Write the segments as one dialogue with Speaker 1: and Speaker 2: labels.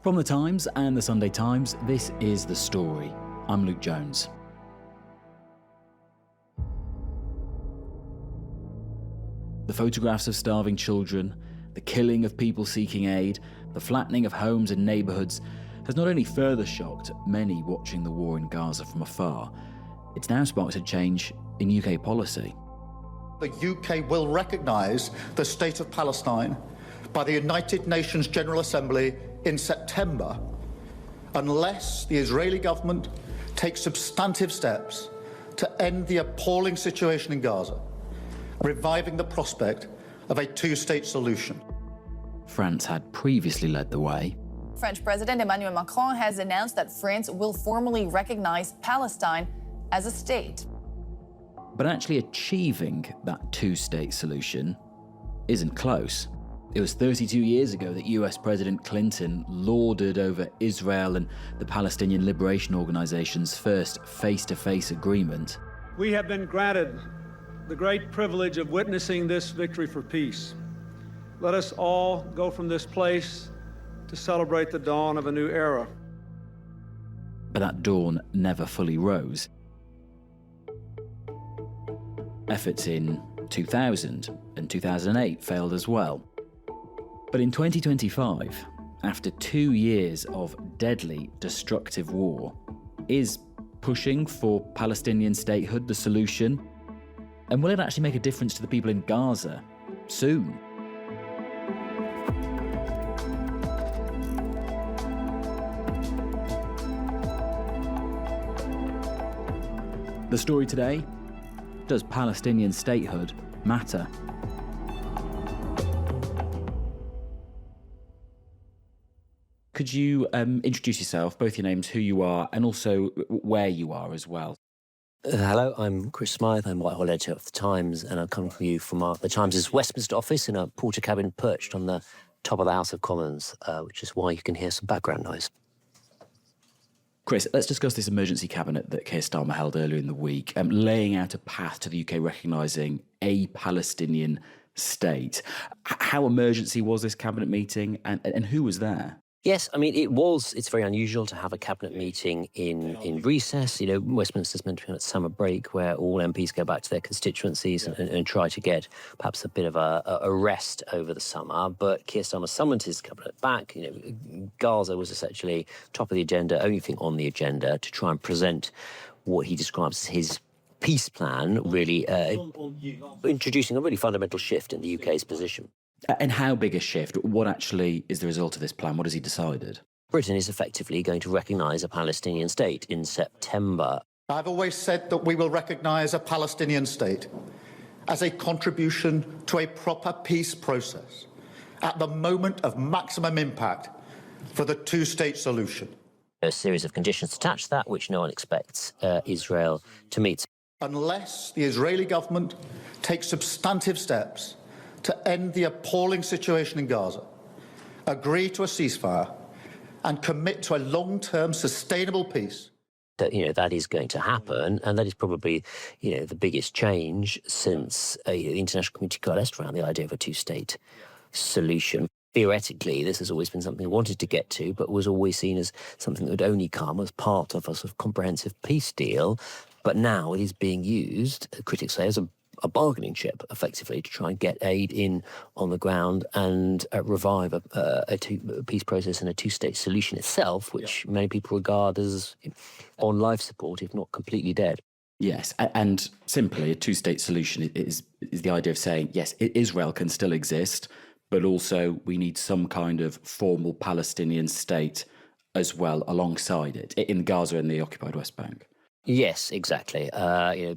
Speaker 1: From The Times and The Sunday Times, this is The Story. I'm Luke Jones. The photographs of starving children, the killing of people seeking aid, the flattening of homes and neighbourhoods has not only further shocked many watching the war in Gaza from afar, it's now sparked a change in UK policy.
Speaker 2: The UK will recognise the State of Palestine by the United Nations General Assembly in September, unless the Israeli government takes substantive steps to end the appalling situation in Gaza, reviving the prospect of a two-state solution.
Speaker 1: France had previously led the way.
Speaker 3: French President Emmanuel Macron has announced that France will formally recognize Palestine as a state.
Speaker 1: But actually achieving that two-state solution isn't close. It was 32 years ago that US President Clinton lauded over Israel and the Palestinian Liberation Organization's first face-to-face agreement.
Speaker 4: We have been granted the great privilege of witnessing this victory for peace. Let us all go from this place to celebrate the dawn of a new era.
Speaker 1: But that dawn never fully rose. Efforts in 2000 and 2008 failed as well. But in 2025, after 2 years of deadly, destructive war, is pushing for Palestinian statehood the solution? And will it actually make a difference to the people in Gaza soon? The story today: does Palestinian statehood matter? Could you introduce yourself, both your names, who you are, and also where you are as well?
Speaker 5: Hello, I'm Chris Smyth. I'm Whitehall editor of The Times, and I'm coming to you from The Times' Westminster office in a porter cabin perched on the top of the House of Commons, which is why you can hear some background noise.
Speaker 1: Chris, let's discuss this emergency cabinet that Keir Starmer held earlier in the week, laying out a path to the UK recognising a Palestinian state. How emergency was this cabinet meeting, and who was there?
Speaker 5: Yes, I mean, it's very unusual to have a cabinet meeting in recess. You know, Westminster's meant to be on its summer break where all MPs go back to their constituencies and try to get perhaps a bit of a rest over the summer. But Keir Starmer summoned his cabinet back. You know, Gaza was essentially top of the agenda, only thing on the agenda, to try and present what he describes as his peace plan, really introducing a really fundamental shift in the UK's position.
Speaker 1: And how big a shift? What actually is the result of this plan? What has he decided?
Speaker 5: Britain is effectively going to recognise a Palestinian state in September.
Speaker 2: I've always said that we will recognise a Palestinian state as a contribution to a proper peace process at the moment of maximum impact for the two-state solution.
Speaker 5: A series of conditions attached to that, which no one expects Israel to meet.
Speaker 2: Unless the Israeli government takes substantive steps to end the appalling situation in Gaza, agree to a ceasefire, and commit to a long-term sustainable peace.
Speaker 5: That is going to happen, and that is probably, the biggest change since the international community coalesced around the idea of a two-state solution. Theoretically, this has always been something we wanted to get to, but was always seen as something that would only come as part of a sort of comprehensive peace deal. But now it is being used, critics say, as a bargaining chip, effectively, to try and get aid in on the ground and revive a peace process and a two-state solution itself, which many people regard as on life support, if not completely dead.
Speaker 1: Yes, and simply a two-state solution is the idea of saying, yes, Israel can still exist, but also we need some kind of formal Palestinian state as well alongside it, in Gaza and the occupied West Bank.
Speaker 5: Yes, exactly.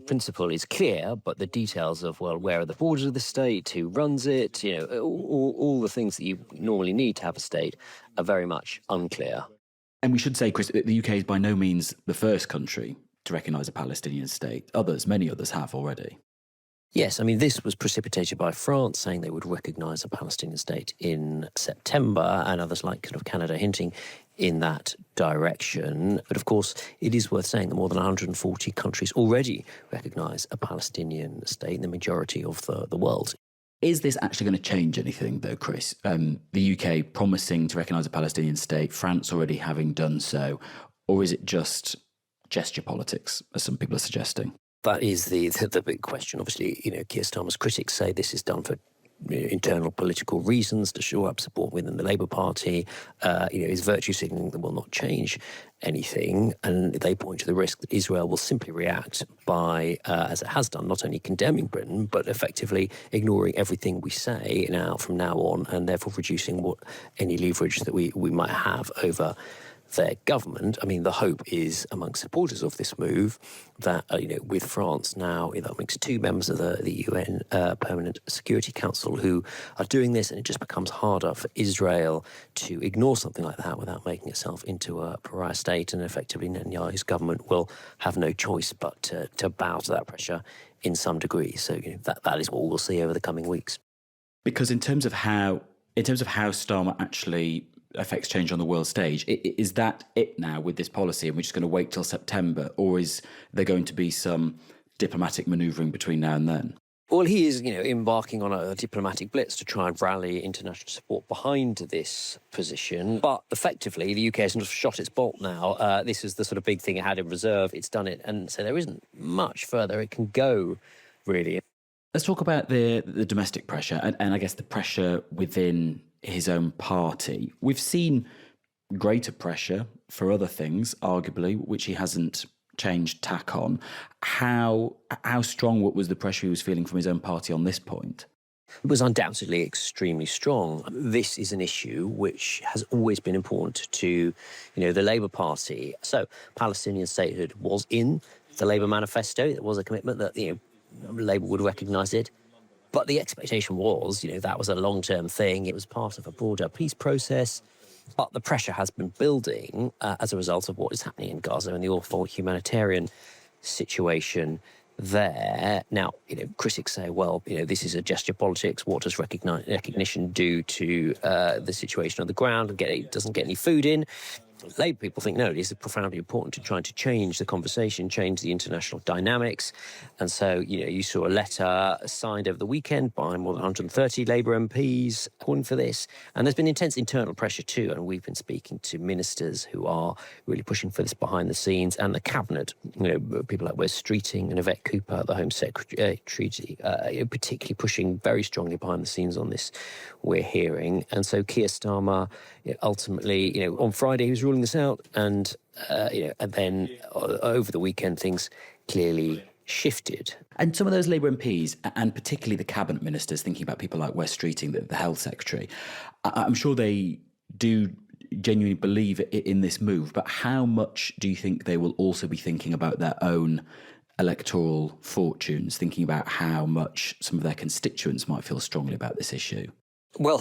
Speaker 5: Principle is clear, but the details of, where are the borders of the state, who runs it, all the things that you normally need to have a state are very much unclear.
Speaker 1: And we should say, Chris, that the UK is by no means the first country to recognise a Palestinian state. Many others have already.
Speaker 5: Yes, I mean, this was precipitated by France saying they would recognise a Palestinian state in September, and others like Canada hinting in that direction. But of course, it is worth saying that more than 140 countries already recognise a Palestinian state in the majority of the world.
Speaker 1: Is this actually going to change anything, though, Chris? The UK promising to recognise a Palestinian state, France already having done so, or is it just gesture politics, as some people are suggesting?
Speaker 5: That is the big question. Obviously, Keir Starmer's critics say this is done for internal political reasons to shore up support within the Labour Party. His virtue signalling that will not change anything, and they point to the risk that Israel will simply react by, as it has done, not only condemning Britain, but effectively ignoring everything we say from now on, and therefore reducing any leverage that we might have over their government. I mean, the hope is amongst supporters of this move that, with France now, amongst two members of the UN Permanent Security Council who are doing this, and it just becomes harder for Israel to ignore something like that without making itself into a pariah state, and effectively Netanyahu's government will have no choice but to bow to that pressure in some degree. So that is what we'll see over the coming weeks.
Speaker 1: Because in terms of how Starmer actually affects change on the world stage, is that it now with this policy, and we're just going to wait till September, or is there going to be some diplomatic manoeuvring between now and then?
Speaker 5: Well, he is, embarking on a diplomatic blitz to try and rally international support behind this position. But effectively, the UK has sort of shot its bolt now. This is the sort of big thing it had in reserve. It's done it, and so there isn't much further it can go, really.
Speaker 1: Let's talk about the domestic pressure and I guess the pressure within his own party. We've seen greater pressure for other things, arguably, which he hasn't changed tack on. How strong was the pressure he was feeling from his own party on this point?
Speaker 5: It was undoubtedly extremely strong. This is an issue which has always been important to, the Labour Party. So Palestinian statehood was in the Labour manifesto. It was a commitment that, Labour would recognise it. But the expectation was, that was a long-term thing. It was part of a broader peace process. But the pressure has been building as a result of what is happening in Gaza and the awful humanitarian situation there. Now, critics say, well, this is a gesture politics. What does recognition do to the situation on the ground? It doesn't get any food in. Labour people think, no, it is profoundly important to trying to change the conversation, change the international dynamics. And so, you saw a letter signed over the weekend by more than 130 Labour MPs calling for this. And there's been intense internal pressure too. And we've been speaking to ministers who are really pushing for this behind the scenes, and the cabinet, people like Wes Streeting and Yvette Cooper, the Home Secretary, particularly pushing very strongly behind the scenes on this, we're hearing. And so Keir Starmer, ultimately, on Friday, he was ruling this out, and then over the weekend things clearly shifted.
Speaker 1: And some of those Labour MPs, and particularly the cabinet ministers, thinking about people like Wes Streeting, the health secretary, I'm sure they do genuinely believe in this move, but how much do you think they will also be thinking about their own electoral fortunes, thinking about how much some of their constituents might feel strongly about this issue?
Speaker 5: Well,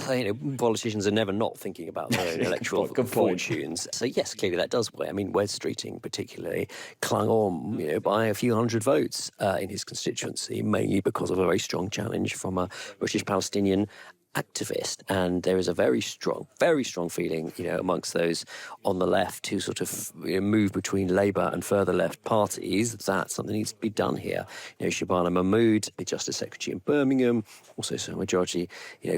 Speaker 5: politicians are never not thinking about their own electoral fortunes. So, yes, clearly that does weigh. I mean, Wes Streeting particularly clung on, by a few hundred votes in his constituency, mainly because of a very strong challenge from a British Palestinian activist. And there is a very strong feeling, amongst those on the left who sort of move between Labour and further left parties that something needs to be done here. Shabana Mahmood, the Justice Secretary in Birmingham, also saw a majority,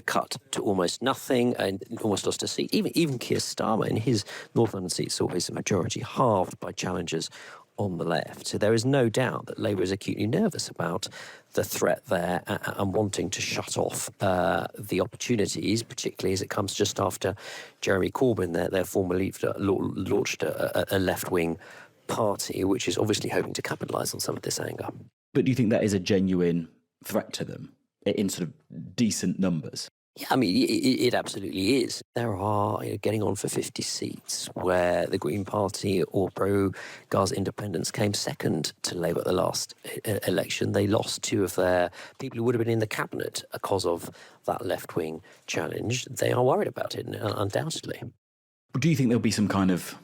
Speaker 5: cut to almost nothing and almost lost a seat. Even Keir Starmer in his North London seat saw his majority halved by challengers on the left. So there is no doubt that Labour is acutely nervous about the threat there and wanting to shut off the opportunities, particularly as it comes just after Jeremy Corbyn, their former leader, launched a left-wing party, which is obviously hoping to capitalise on some of this anger.
Speaker 1: But do you think that is a genuine threat to them in sort of decent numbers?
Speaker 5: Yeah, I mean, it absolutely is. There are getting on for 50 seats where the Green Party or pro-Gaza independents came second to Labour at the last election. They lost two of their people who would have been in the cabinet because of that left-wing challenge. They are worried about it, undoubtedly.
Speaker 1: Do you think there'll be some kind of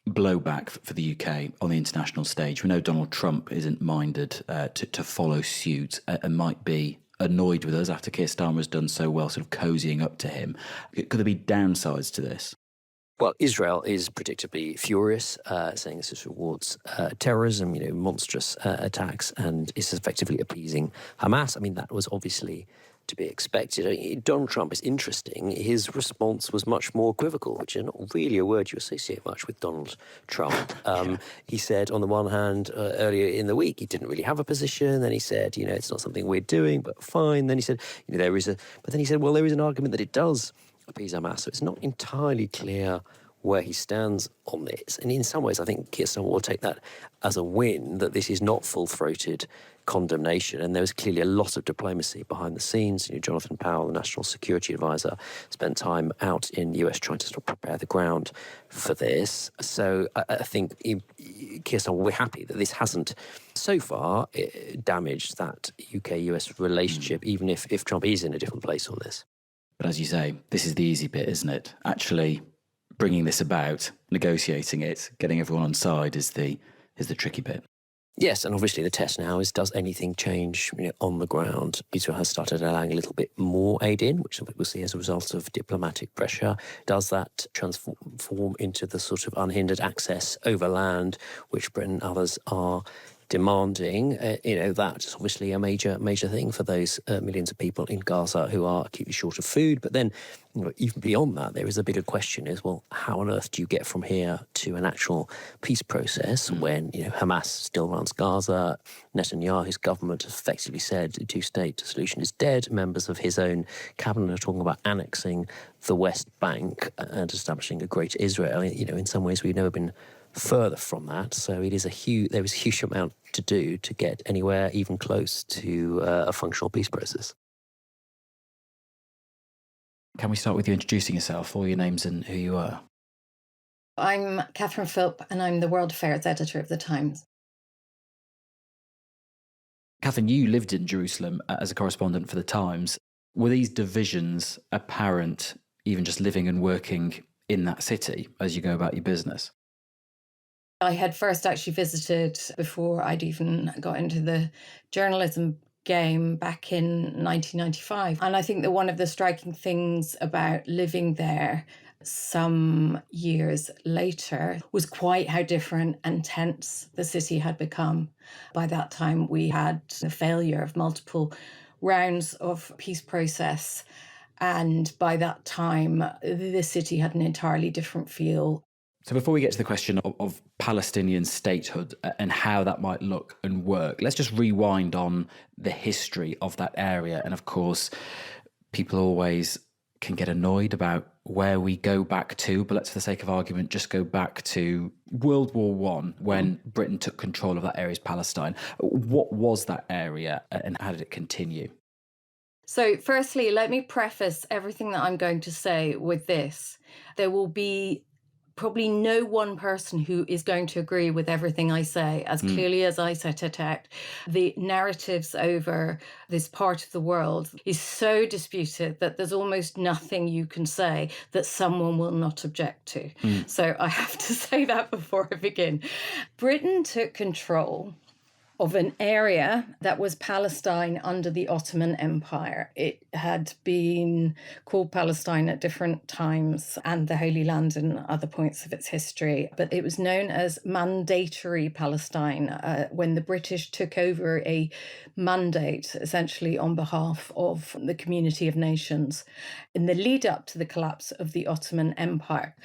Speaker 1: blowback for the UK on the international stage? We know Donald Trump isn't minded to follow suit and might be annoyed with us after Keir Starmer has done so well, sort of cozying up to him. Could there be downsides to this?
Speaker 5: Well, Israel is predictably furious, saying this is towards terrorism, monstrous attacks, and is effectively appeasing Hamas. I mean, that was obviously to be expected. I mean, Donald Trump is interesting. His response was much more equivocal, which is not really a word you associate much with Donald Trump. He said, on the one hand, earlier in the week, he didn't really have a position. Then he said, it's not something we're doing, but fine. Then he said, but then he said, well, there is an argument that it does appease Hamas. So it's not entirely clear where he stands on this. And in some ways, I think Keir Starmer will take that as a win, that this is not full-throated condemnation. And there was clearly a lot of diplomacy behind the scenes. Jonathan Powell, the National Security Advisor, spent time out in the US trying to sort of prepare the ground for this. So I think Keir Starmer will be happy that this hasn't, so far, damaged that UK-US relationship, even if Trump is in a different place on this.
Speaker 1: But as you say, this is the easy bit, isn't it? Actually bringing this about, negotiating it, getting everyone on side is the tricky bit.
Speaker 5: Yes, and obviously the test now is, does anything change on the ground? Israel has started allowing a little bit more aid in, which we'll see as a result of diplomatic pressure. Does that transform into the sort of unhindered access over land, which Britain and others are demanding? That's obviously a major thing for those millions of people in Gaza who are acutely short of food. But then, even beyond that, there is a bigger question: is, well, how on earth do you get from here to an actual peace process when Hamas still runs Gaza? Netanyahu's government has effectively said the two-state solution is dead. Members of his own cabinet are talking about annexing the West Bank and establishing a Great Israel. In some ways, we've never been further from that. So there is a huge amount to do to get anywhere even close to a functional peace process.
Speaker 1: Can we start with you introducing yourself, all your names and who you are?
Speaker 6: I'm Catherine Philp, and I'm the World Affairs Editor of The Times.
Speaker 1: Catherine, you lived in Jerusalem as a correspondent for The Times. Were these divisions apparent, even just living and working in that city as you go about your business?
Speaker 6: I had first actually visited, before I'd even got into the journalism game, back in 1995. And I think that one of the striking things about living there some years later was quite how different and tense the city had become. By that time, we had the failure of multiple rounds of peace process. And by that time, the city had an entirely different feel.
Speaker 1: So before we get to the question of Palestinian statehood and how that might look and work, let's just rewind on the history of that area. And of course, people always can get annoyed about where we go back to, but let's, for the sake of argument, just go back to World War I, when Britain took control of that area as Palestine. What was that area and how did it continue?
Speaker 6: So firstly, let me preface everything that I'm going to say with this. There will be probably no one person who is going to agree with everything I say, as clearly as I set it out. The narratives over this part of the world is so disputed that there's almost nothing you can say that someone will not object to. So I have to say that before I begin. Britain took control of an area that was Palestine under the Ottoman Empire. It had been called Palestine at different times, and the Holy Land in other points of its history, but it was known as Mandatory Palestine when the British took over a mandate, essentially on behalf of the community of nations, in the lead up to the collapse of the Ottoman Empire.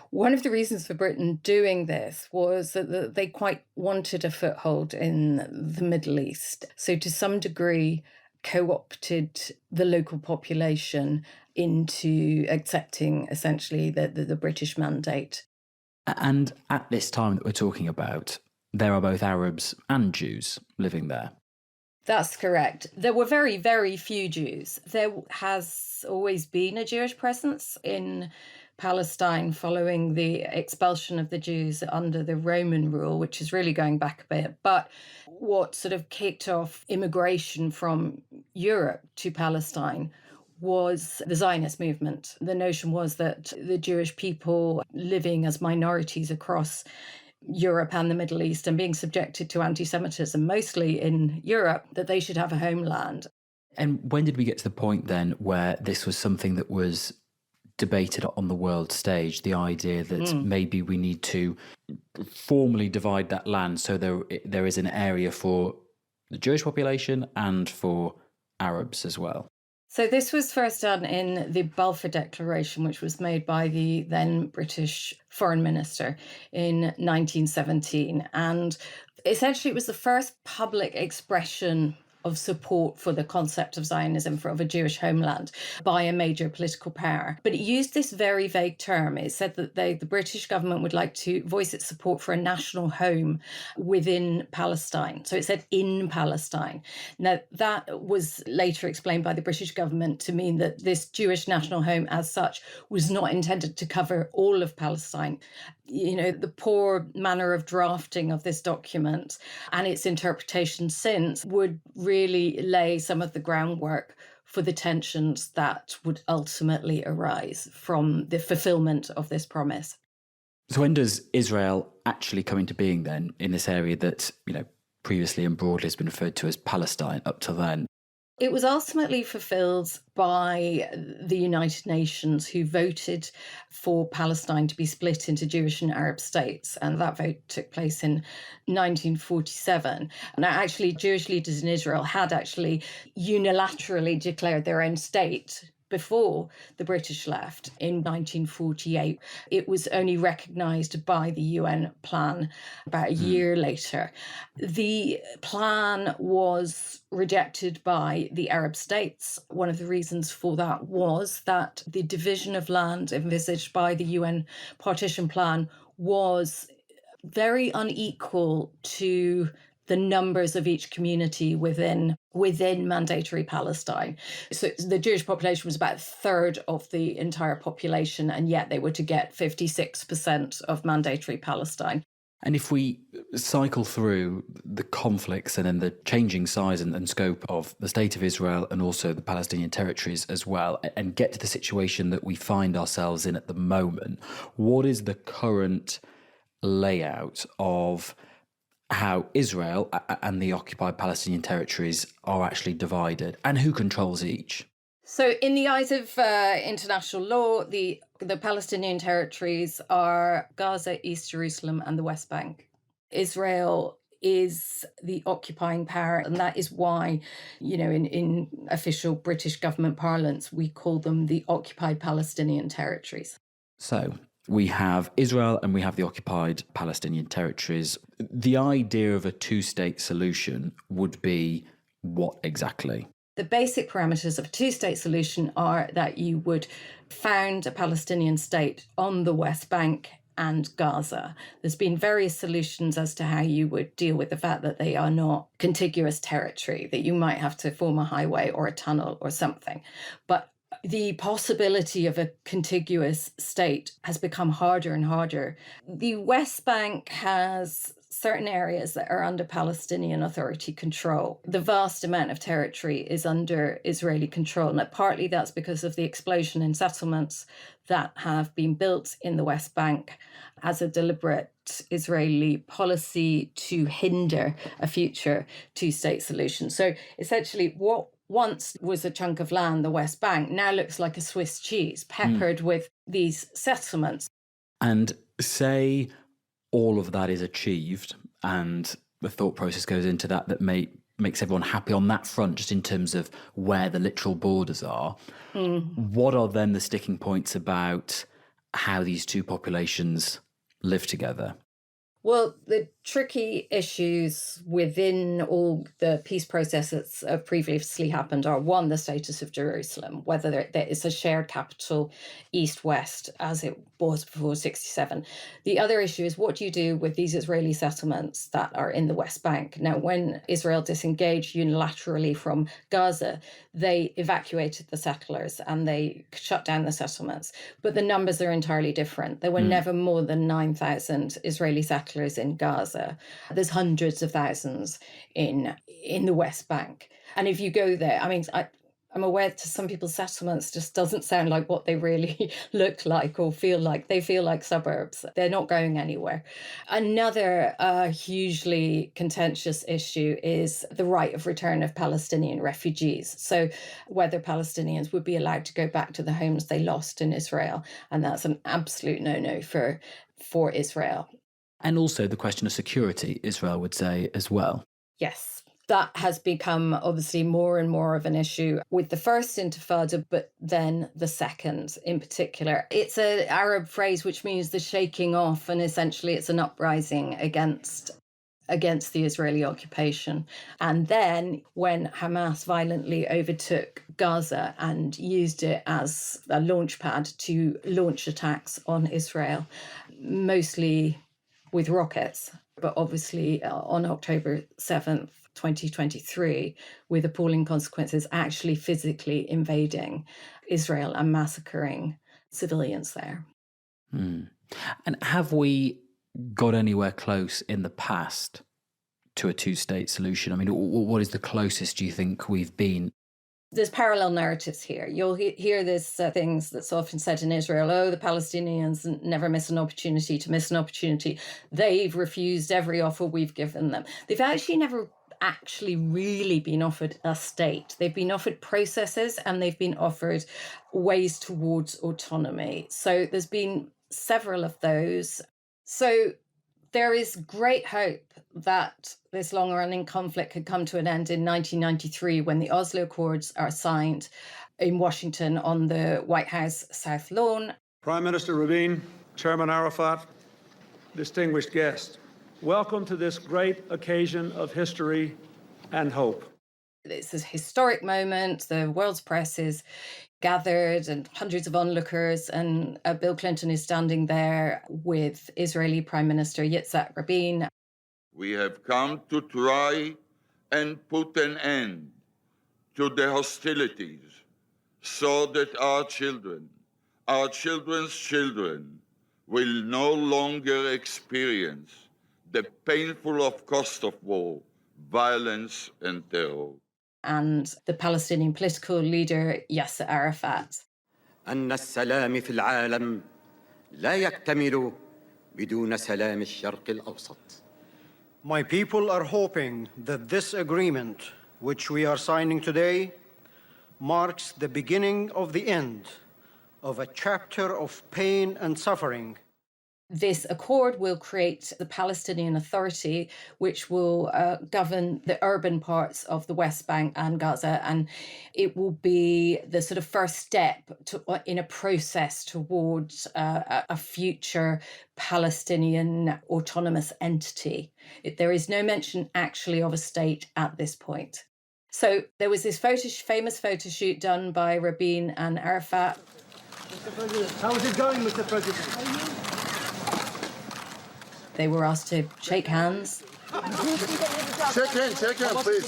Speaker 6: One of the reasons for Britain doing this was that they quite wanted a foothold in the Middle East. So to some degree, co-opted the local population into accepting essentially the British mandate.
Speaker 1: And at this time that we're talking about, there are both Arabs and Jews living there.
Speaker 6: That's correct. There were very, very few Jews. There has always been a Jewish presence in Palestine following the expulsion of the Jews under the Roman rule, which is really going back a bit. But what sort of kicked off immigration from Europe to Palestine was the Zionist movement. The notion was that the Jewish people living as minorities across Europe and the Middle East and being subjected to anti-Semitism, mostly in Europe, that they should have a homeland.
Speaker 1: And when did we get to the point then where this was something that was debated on the world stage, the idea that maybe we need to formally divide that land so there is an area for the Jewish population and for Arabs as well?
Speaker 6: So this was first done in the Balfour Declaration, which was made by the then British Foreign Minister in 1917. And essentially it was the first public expression of support for the concept of Zionism, of a Jewish homeland, by a major political power. But it used this very vague term. It said that the British government would like to voice its support for a national home within Palestine. So it said in Palestine. Now, that was later explained by the British government to mean that this Jewish national home as such was not intended to cover all of Palestine. You know, the poor manner of drafting of this document and its interpretation since would really lay some of the groundwork for the tensions that would ultimately arise from the fulfillment of this promise.
Speaker 1: So when does Israel actually come into being then in this area that, previously and broadly has been referred to as Palestine up till then?
Speaker 6: It was ultimately fulfilled by the United Nations, who voted for Palestine to be split into Jewish and Arab states. And that vote took place in 1947. Now, actually, Jewish leaders in Israel had actually unilaterally declared their own state before the British left in 1948. It was only recognised by the UN plan about a year later. The plan was rejected by the Arab states. One of the reasons for that was that the division of land envisaged by the UN partition plan was very unequal to the numbers of each community within mandatory Palestine. So the Jewish population was about a third of the entire population, and yet they were to get 56% of mandatory Palestine.
Speaker 1: And if we cycle through the conflicts and then the changing size and scope of the State of Israel and also the Palestinian territories as well, and get to the situation that we find ourselves in at the moment, what is the current layout of how Israel and the occupied Palestinian territories are actually divided, and who controls each?
Speaker 6: So in the eyes of international law, the Palestinian territories are Gaza, East Jerusalem, and the West Bank. Israel is the occupying power, and that is why, in official British government parlance, we call them the occupied Palestinian territories.
Speaker 1: So we have Israel and we have the occupied Palestinian territories. The idea of a two-state solution would be what exactly?
Speaker 6: The basic parameters of a two-state solution are that you would found a Palestinian state on the West Bank and Gaza. There's been various solutions as to how you would deal with the fact that they are not contiguous territory, that you might have to form a highway or a tunnel or something. But the possibility of a contiguous state has become harder and harder. The West Bank has certain areas that are under Palestinian Authority control. The vast amount of territory is under Israeli control. Now, partly that's because of the explosion in settlements that have been built in the West Bank as a deliberate Israeli policy to hinder a future two-state solution. So essentially what once was a chunk of land, the West Bank, now looks like a Swiss cheese, peppered with these settlements.
Speaker 1: And say all of that is achieved and the thought process goes into that makes everyone happy on that front, just in terms of where the literal borders are. What are then the sticking points about how these two populations live together?
Speaker 6: Well, the tricky issues within all the peace processes that have previously happened are, one, the status of Jerusalem, whether there is a shared capital east-west as it was before 1967. The other issue is, what do you do with these Israeli settlements that are in the West Bank? Now, when Israel disengaged unilaterally from Gaza, they evacuated the settlers and they shut down the settlements. But the numbers are entirely different. There were never more than 9,000 Israeli settlers in Gaza. There's hundreds of thousands in the West Bank. And if you go there, I mean, I'm aware to some people settlements just doesn't sound like what they really look like or feel like. They feel like suburbs. They're not going anywhere. Another hugely contentious issue is the right of return of Palestinian refugees. So whether Palestinians would be allowed to go back to the homes they lost in Israel. And that's an absolute no-no for Israel.
Speaker 1: And also the question of security, Israel would say as well.
Speaker 6: Yes. That has become obviously more and more of an issue with the first Intifada, but then the second in particular. It's an Arab phrase which means the shaking off, and essentially it's an uprising against the Israeli occupation. And then when Hamas violently overtook Gaza and used it as a launch pad to launch attacks on Israel, mostly with rockets, but obviously on October 7th, 2023, with appalling consequences, actually physically invading Israel and massacring civilians there.
Speaker 1: And have we got anywhere close in the past to a two-state solution? I mean, what is the closest you think we've been?
Speaker 6: There's parallel narratives here. You'll hear this things that's often said in Israel, oh, the Palestinians never miss an opportunity to miss an opportunity. They've refused every offer we've given them. They've never actually really been offered a state. They've been offered processes and they've been offered ways towards autonomy. So there's been several of those. So there is great hope that this long-running conflict could come to an end in 1993 when the Oslo Accords are signed in Washington on the White House South Lawn.
Speaker 4: Prime Minister Rabin, Chairman Arafat, distinguished guests, welcome to this great occasion of history and hope.
Speaker 6: It's a historic moment. The world's press is gathered and hundreds of onlookers, and Bill Clinton is standing there with Israeli Prime Minister Yitzhak Rabin.
Speaker 7: We have come to try and put an end to the hostilities so that our children, our children's children, will no longer experience the painful cost of war, violence and terror.
Speaker 6: And the Palestinian political leader Yasser Arafat.
Speaker 8: أن السلام في العالم لا يكتمل بدون سلام الشرق الأوسط.
Speaker 9: My people are hoping that this agreement, which we are signing today, marks the beginning of the end of a chapter of pain and suffering.
Speaker 6: This accord will create the Palestinian Authority, which will govern the urban parts of the West Bank and Gaza. And it will be the sort of first step in a process towards a future Palestinian autonomous entity. There is no mention actually of a state at this point. So there was this famous photo shoot done by Rabin and Arafat.
Speaker 9: Mr. President, how is it going, Mr. President?
Speaker 6: They were asked to shake hands.
Speaker 7: Shake hands, please.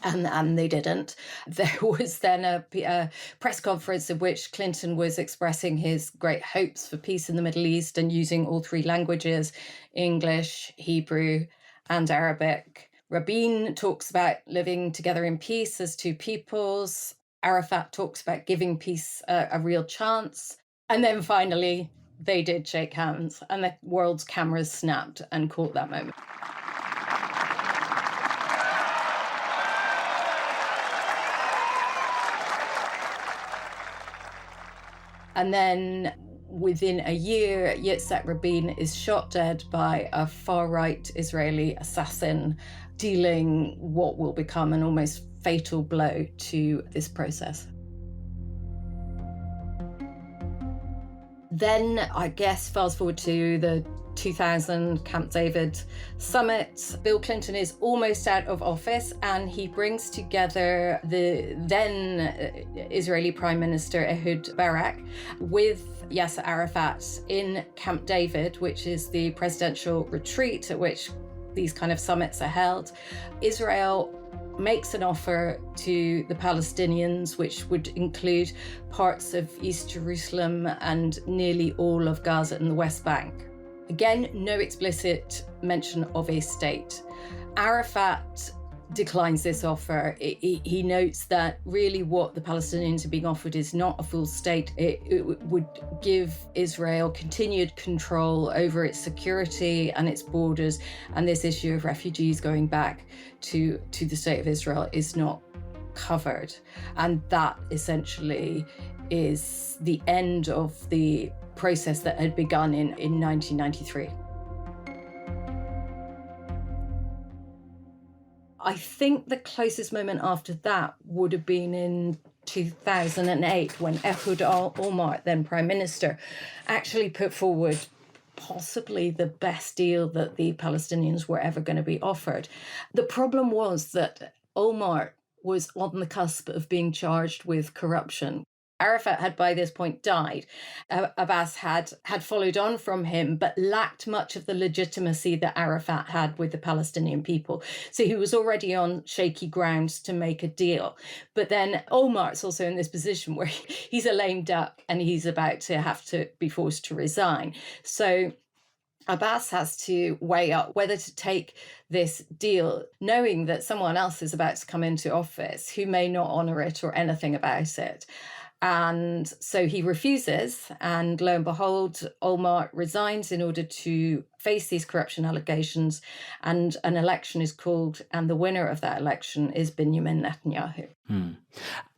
Speaker 6: And they didn't. There was then a press conference in which Clinton was expressing his great hopes for peace in the Middle East and using all three languages, English, Hebrew, and Arabic. Rabin talks about living together in peace as two peoples. Arafat talks about giving peace a real chance. And then finally, they did shake hands, and the world's cameras snapped and caught that moment. And then within a year, Yitzhak Rabin is shot dead by a far-right Israeli assassin, dealing what will become an almost fatal blow to this process. Then, I guess, fast forward to the 2000 Camp David summit. Bill Clinton is almost out of office, and he brings together the then Israeli Prime Minister Ehud Barak with Yasser Arafat in Camp David, which is the presidential retreat at which these kind of summits are held. Israel makes an offer to the Palestinians, which would include parts of East Jerusalem and nearly all of Gaza and the West Bank. Again, no explicit mention of a state. Arafat declines this offer. He notes that really what the Palestinians are being offered is not a full state. It would give Israel continued control over its security and its borders, and this issue of refugees going back to the state of Israel is not covered. And that essentially is the end of the process that had begun in 1993. I think the closest moment after that would have been in 2008 when Ehud Olmert, then Prime Minister, actually put forward possibly the best deal that the Palestinians were ever going to be offered. The problem was that Olmert was on the cusp of being charged with corruption. Arafat had by this point died. Abbas had followed on from him, but lacked much of the legitimacy that Arafat had with the Palestinian people. So he was already on shaky grounds to make a deal. But then Olmart's also in this position where he's a lame duck and he's about to have to be forced to resign. So Abbas has to weigh up whether to take this deal, knowing that someone else is about to come into office who may not honour it or anything about it. And so he refuses, and lo and behold, Olmert resigns in order to face these corruption allegations, and an election is called, and the winner of that election is Benjamin Netanyahu.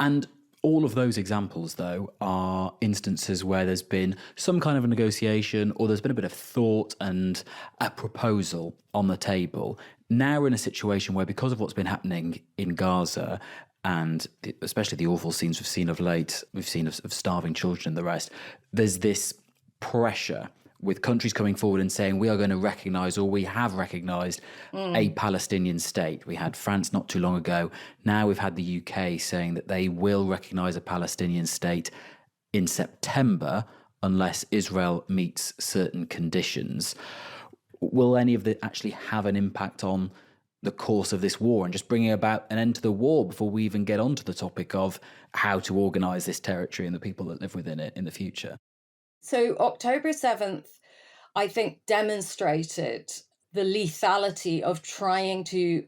Speaker 1: And all of those examples, though, are instances where there's been some kind of a negotiation or there's been a bit of thought and a proposal on the table. Now we're in a situation where, because of what's been happening in Gaza, and especially the awful scenes we've seen of late, we've seen of starving children and the rest, there's this pressure with countries coming forward and saying we are going to recognise, or we have recognised, a Palestinian state. We had France not too long ago. Now we've had the UK saying that they will recognise a Palestinian state in September unless Israel meets certain conditions. Will any of that actually have an impact on the course of this war and just bringing about an end to the war before we even get onto the topic of how to organise this territory and the people that live within it in the future?
Speaker 6: So October 7th, I think, demonstrated the lethality of trying to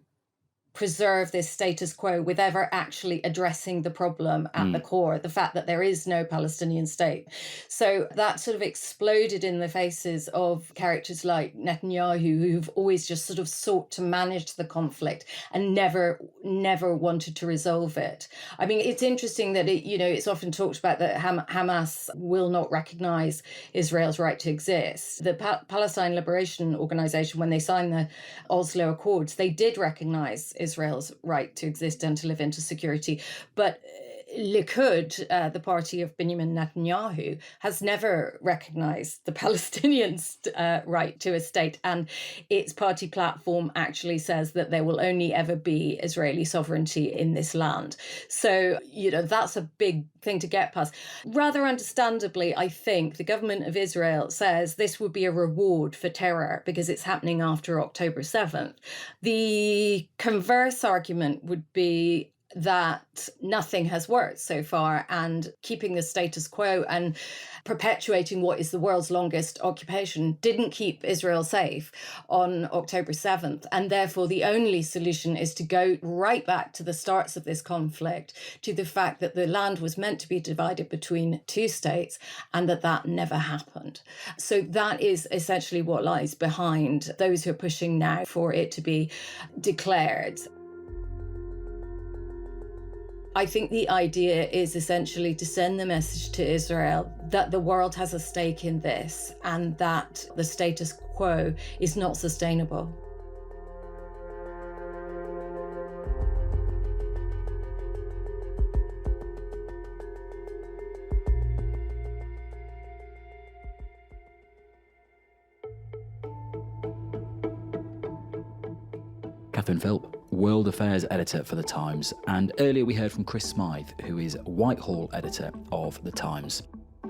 Speaker 6: preserve this status quo with ever actually addressing the problem at the core, the fact that there is no Palestinian state. So that sort of exploded in the faces of characters like Netanyahu, who've always just sort of sought to manage the conflict and never wanted to resolve it. I mean, it's interesting that it's often talked about that Hamas will not recognize Israel's right to exist. The Palestine Liberation Organization, when they signed the Oslo Accords, they did recognize Israel's right to exist and to live into security. But Likud, the party of Benjamin Netanyahu, has never recognized the Palestinians' right to a state. And its party platform actually says that there will only ever be Israeli sovereignty in this land. So, that's a big thing to get past. Rather understandably, I think the government of Israel says this would be a reward for terror because it's happening after October 7th. The converse argument would be that nothing has worked so far, and keeping the status quo and perpetuating what is the world's longest occupation didn't keep Israel safe on October 7th. And therefore, the only solution is to go right back to the starts of this conflict, to the fact that the land was meant to be divided between two states and that never happened. So that is essentially what lies behind those who are pushing now for it to be declared. I think the idea is essentially to send the message to Israel that the world has a stake in this and that the status quo is not sustainable.
Speaker 1: Catherine Philp, World Affairs Editor for The Times, and earlier we heard from Chris Smyth, who is Whitehall Editor of The Times.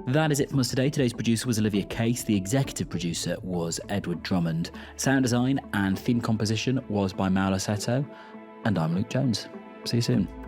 Speaker 1: That is it from us today. Today's producer was Olivia Case, the executive producer was Edward Drummond, sound design and theme composition was by Mauro Seto, and I'm Luke Jones. See you soon.